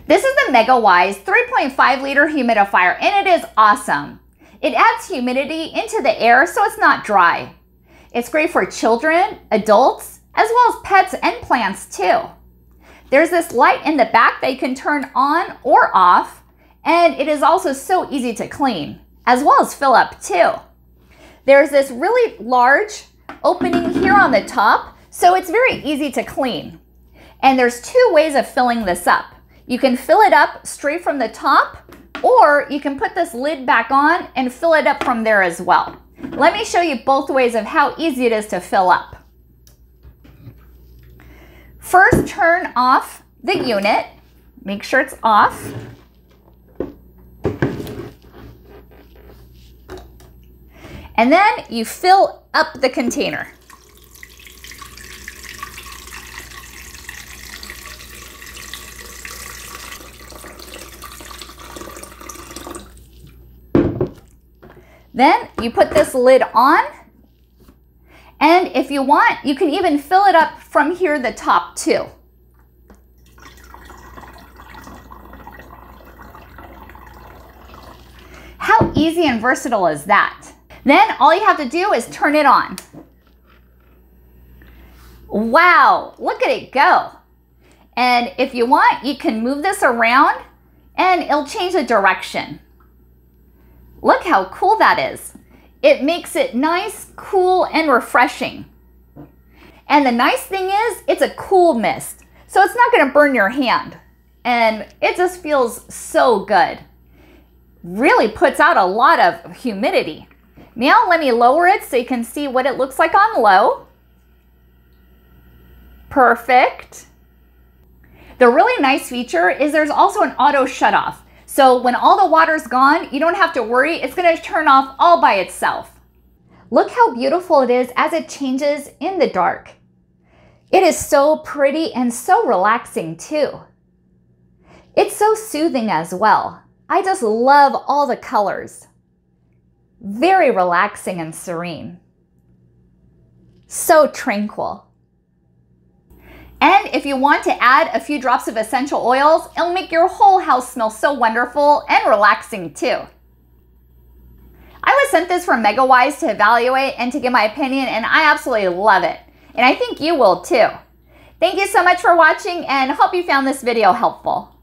This is the Megawise 3.5 liter humidifier, and it is awesome. It adds humidity into the air so it's not dry. It's great for children, adults, as well as pets and plants too. There's this light in the back that you can turn on or off, and it is also so easy to clean, as well as fill up too. There's this really large opening here on the top, so it's very easy to clean. And there's two ways of filling this up. You can fill it up straight from the top, or you can put this lid back on and fill it up from there as well. Let me show you both ways of how easy it is to fill up. First, turn off the unit. Make sure it's off. And then you fill up the container. Then you put this lid on, and if you want, you can even fill it up from here, the top too. How easy and versatile is that? Then all you have to do is turn it on. Wow, look at it go. And if you want, you can move this around and it'll change the direction. Look how cool that is. It makes it nice, cool, and refreshing. And the nice thing is, it's a cool mist, so it's not gonna burn your hand. And it just feels so good. Really puts out a lot of humidity. Now let me lower it so you can see what it looks like on low. Perfect. The really nice feature is there's also an auto shutoff. So when all the water's gone, you don't have to worry, it's gonna turn off all by itself. Look how beautiful it is as it changes in the dark. It is so pretty and so relaxing too. It's so soothing as well. I just love all the colors. Very relaxing and serene. So tranquil. And if you want to add a few drops of essential oils, it'll make your whole house smell so wonderful and relaxing too. I was sent this from Megawise to evaluate and to give my opinion, and I absolutely love it. And I think you will too. Thank you so much for watching, and hope you found this video helpful.